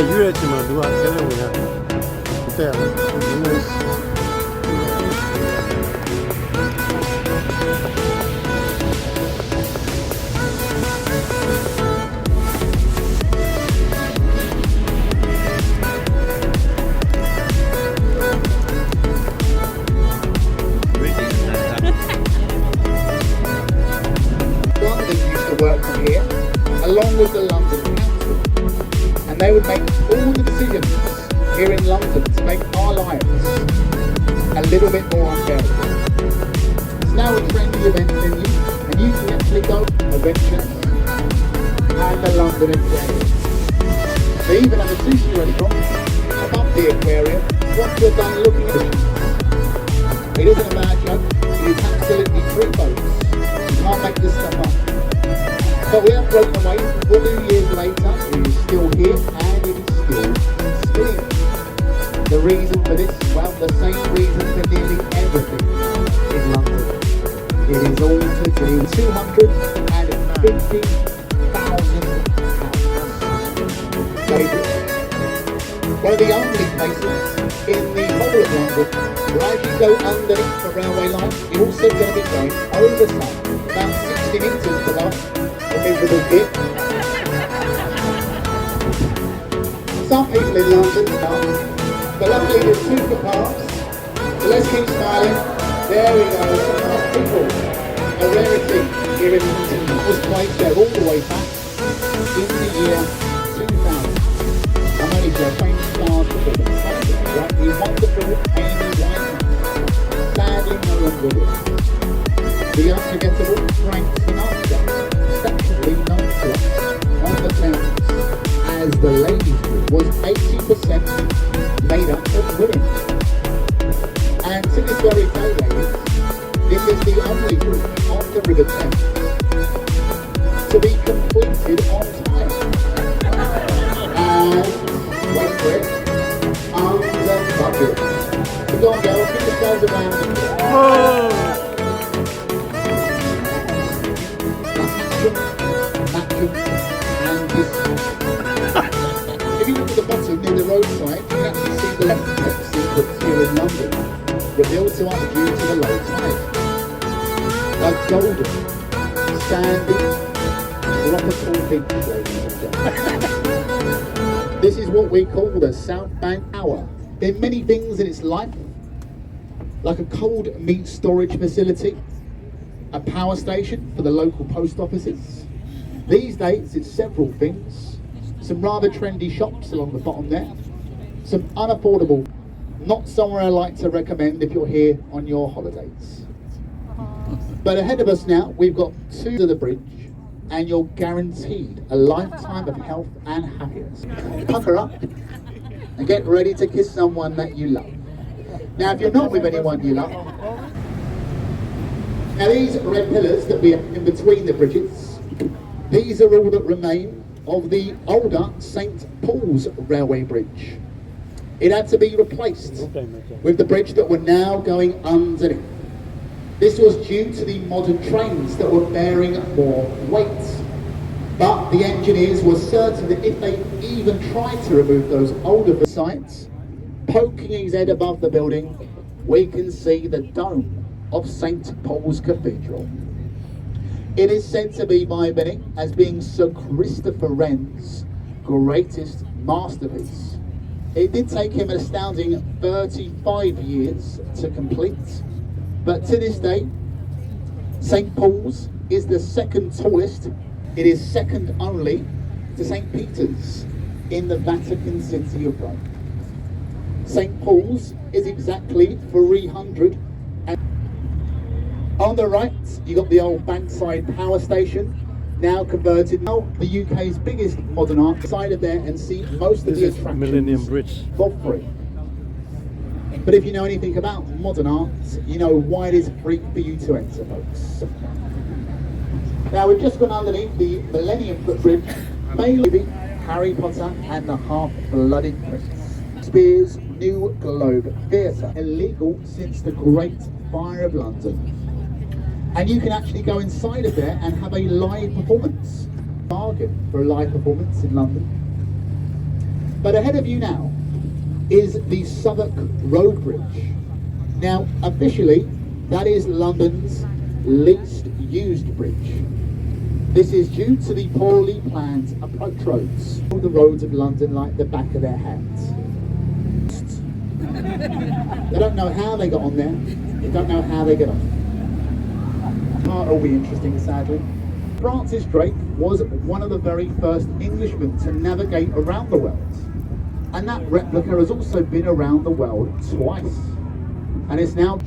ရွေးတဲ့အချိန်မှာသူကကျတဲ့ဝင်ရတယ်တဲ့နည်းနည်း Work from here, along with the London Council, and they would make all the decisions here in London to make our lives a little bit more unbearable. It's now a trendy event venue, and you can actually go to Adventures and the London Aquarium. They even have a sushi restaurant above the aquarium. Once you're done looking at it, it isn't a bad joke. It is absolutely true, folks. You can't make this stuff up. But we have broken away 2 years later. It is still here and it is still spinning. The reason for this, well, the same reason for nearly everything in London. It is all to do with £250,000. One of the only places in the whole of London where as you go underneath the railway line, you're also going to be going over some, about 60 metres below. Miserable kid. Some people in London know, but luckily there's 2 footpaths, so let's keep smiling. There we go, some nice people. A rarity here in London was placed there all the way back in the year 2000. I'm only joking, stars before the sun, right? The wonderful Amy Winehouse, sadly no longer with us. The unforgettable Frank Sinatra, exceptionally known to us on the towns as the ladies group, was 80% made up of women. And to this very day, ladies, this is the only group on the River Thames to be completed on time. And, wait for it, under budget. So go on, girls, keep yourselves around. Oh. And this. If you look at the bottom near the roadside, you can actually see the left secrets here in London, revealed to us due to the low tide. A golden, sandy, tropical beach, ladies and gentlemen. This is what we call the South Bank Tower. There are many things in its life, like a cold meat storage facility, a power station for the local post offices. These days it's several things, some rather trendy shops along the bottom there, some unaffordable, not somewhere I like to recommend if you're here on your holidays. But ahead of us now, we've got 2 to the bridge, and you're guaranteed a lifetime of health and happiness. Pucker up and get ready to kiss someone that you love. Now if you're not with anyone you love, now these red pillars that we have in between the bridges, these are all that remain of the older St. Paul's Railway Bridge. It had to be replaced with the bridge that we're now going underneath. This was due to the modern trains that were bearing more weight. But the engineers were certain that if they even tried to remove those older sites, poking his head above the building, we can see the dome of St. Paul's Cathedral. It is said to be by many as being Sir Christopher Wren's greatest masterpiece. It did take him an astounding 35 years to complete, but to this day, St. Paul's is the second tallest. It is second only to St. Peter's in the Vatican City of Rome. St. Paul's is exactly 300. On the right, you got the old Bankside Power Station, now converted. Now the UK's biggest modern art side of there, and see most of the attractions Millennium Bridge for free. But if you know anything about modern art, you know why it is free for you to enter, folks. Now we've just gone underneath the Millennium Bridge, mainly Harry Potter and the Half-Blooded Prince. Shakespeare's New Globe Theatre, illegal since the Great Fire of London. And you can actually go inside of there and have a live performance. Bargain for a live performance in London. But ahead of you now is the Southwark Road Bridge. Now, officially, that is London's least used bridge. This is due to the poorly planned approach roads. All the roads of London like the back of their hands. They don't know how they got on there. They don't know how they get off. Part will be interesting, sadly. Francis Drake was one of the very first Englishmen to navigate around the world. And that replica has also been around the world twice. And it's now,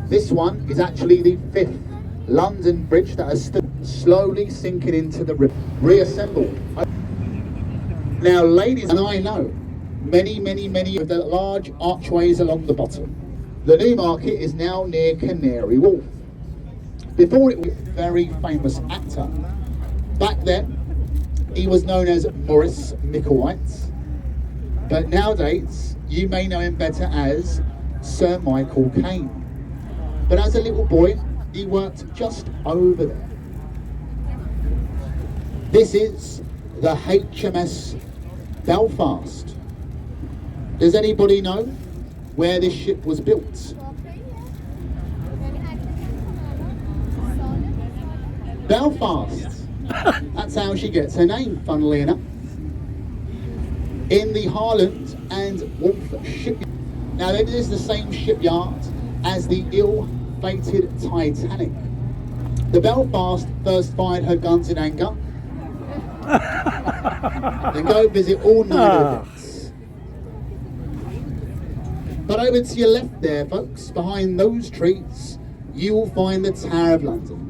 this one is actually the 5th London bridge that is still slowly sinking into the river. Reassembled. Now, ladies, and I know many of the large archways along the bottom. The Newmarket is now near Canary Wharf. Before it was a very famous actor. Back then, he was known as Maurice Micklewhite. But nowadays, you may know him better as Sir Michael Caine. But as a little boy, he worked just over there. This is the HMS Belfast. Does anybody know where this ship was built? Belfast. That's how she gets her name, funnily enough. In the Harland and Wolff shipyard. Now, it is the same shipyard as the ill-fated Titanic. The Belfast first fired her guns in anger. Then go visit all 9 of it. But over to your left there, folks, behind those trees, you will find the Tower of London.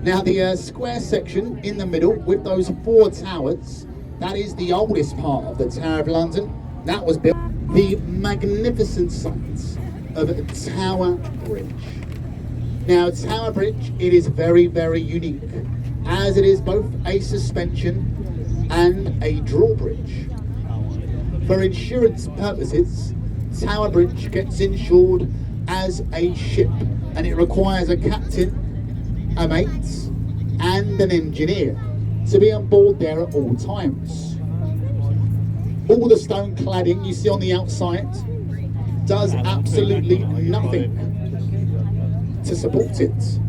Now, the square section in the middle with those 4 towers, that is the oldest part of the Tower of London. That was built. The magnificent sight of Tower Bridge. Now, Tower Bridge, it is very unique, as it is both a suspension and a drawbridge. For insurance purposes, Tower Bridge gets insured as a ship, and it requires a captain, a mate, and an engineer to be on board there at all times. All the stone cladding you see on the outside does absolutely nothing to support it.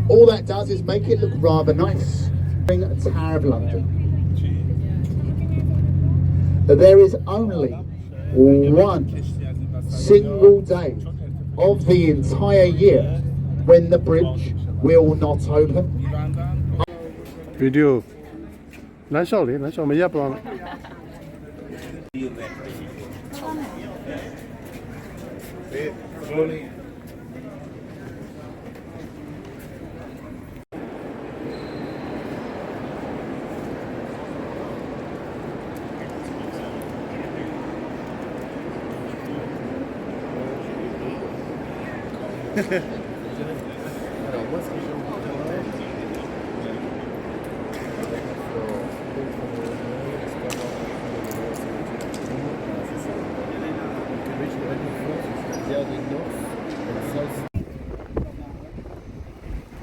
All that does is make it look rather nice. Tower of London. There is only one single day of the entire year when the bridge will not open. Video. 难受哩，难受没要不然。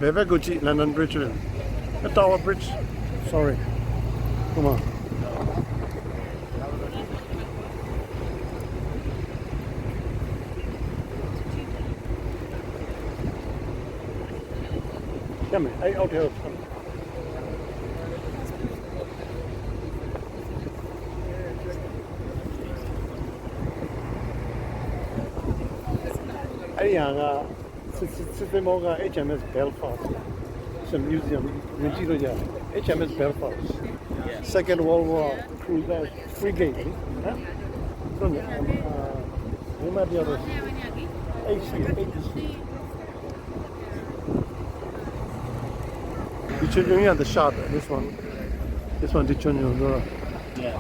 Very good, London Bridge. The Tower Bridge. Sorry. Come on. Come here. Out here. System HMS Belfast. It's a museum. HMS Belfast. Second World War cruiser frigate. What might the others? Dichonyo at the shot. This one Dichonyo. Yeah.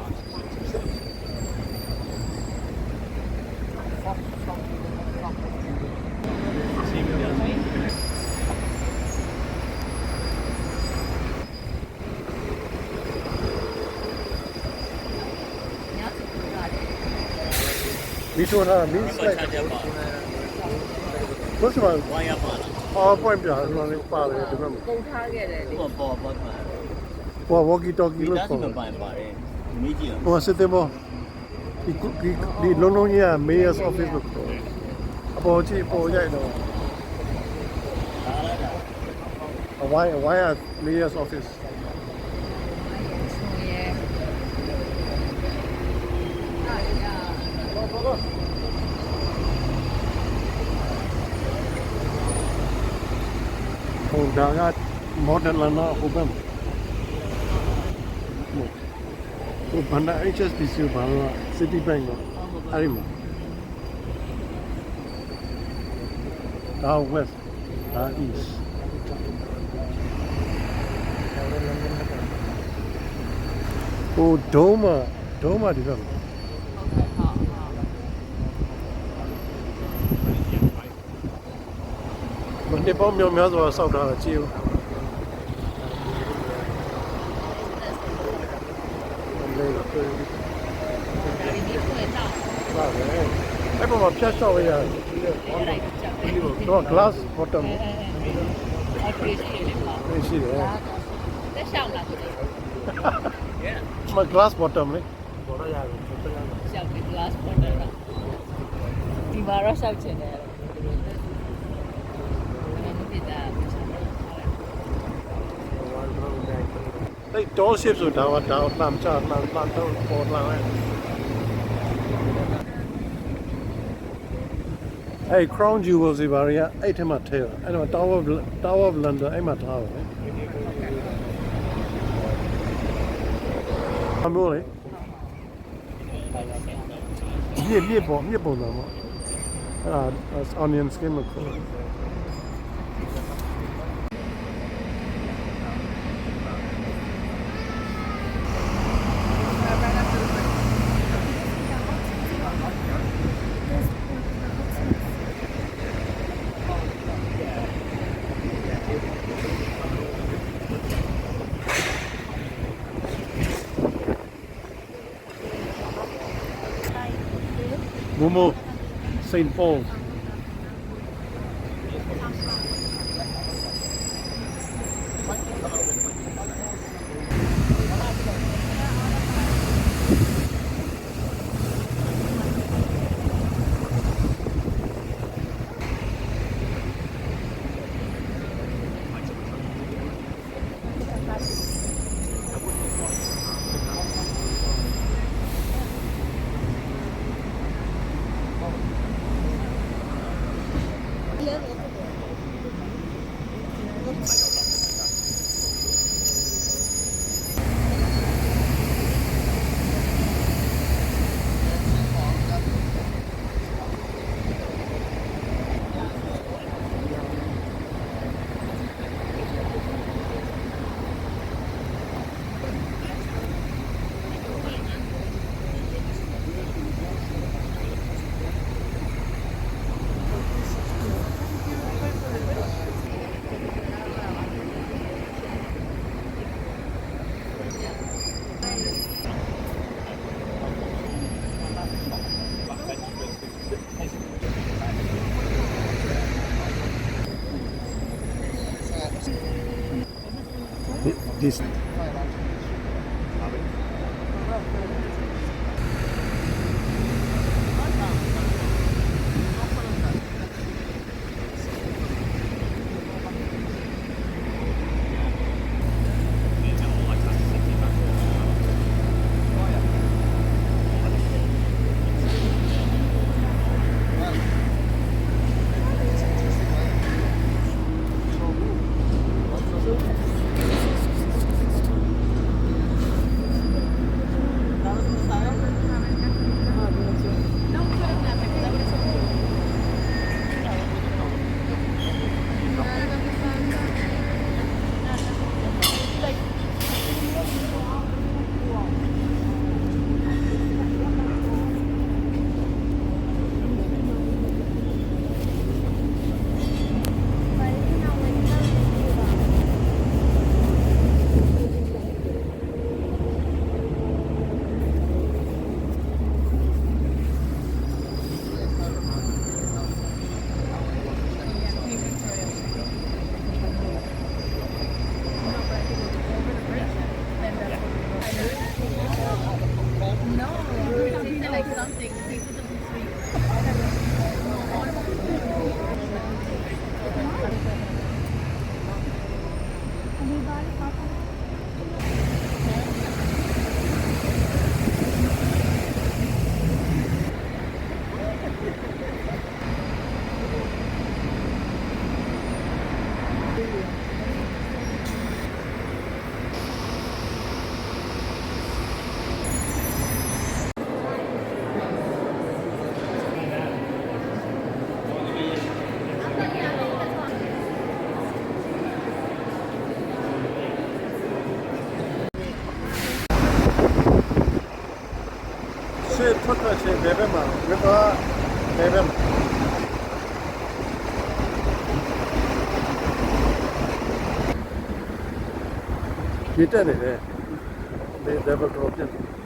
This one means like first of all, PowerPoint ပြတယ်ပါတယ်ဒီဘက်မှာ ပုံထားခဲ့တယ်လေ ဟို walkie talkie လို့ခေါ်တယ် ပိုင်ပါတယ် ဟိုစစ်တဲ့ဘောဒီလုံးလုံးကြီးက Mayor's Office လို့ခေါ်တယ်အပေါ်ကြည့်ပေါ်ရိုက်တော့why are Mayor's Office ဟိုဒါက modern လာနာဟိုဘက်ဟိုဘန်ဒါ HSBC ဘာလို့ City Bank တော့အဲ့ဒီမှာဒါ West ဒါ East ဟိုဒုံးမဒီဘက်မှာမနေ့ပေါင်းမြောင်များစွာစောက်ထားတာကြည့်ဦးအဲ့ပေါ်မှာဖြတ်လျှောက်ရရတယ်တော့ glass bottom ရှိတယ်လက်ရှောက်လာဆိုတော့မ glass bottom လေရှောက်ပြီး glass bottle တော့ဒီမှာတော့ရှောက်ချင်တယ်အဲ့ tall ship ဆိုတာကဒါတမ်းချာတမ်းတော့ပေါ်လာတယ်အဲ့ crown jewels တွေဘာတွေကအဲ့ထဲမှာထည့်တာအဲ့တော့ Tower of London အဲ့မှာထားတယ်အမိုးလေမြစ်ပုံတော့ပေါ့အဲ့ဒါ onion skin လို့ခေါ်တယ်Momo St. Paul's this say Tucker say Bebema, River Bebema. Peter, they never dropped it.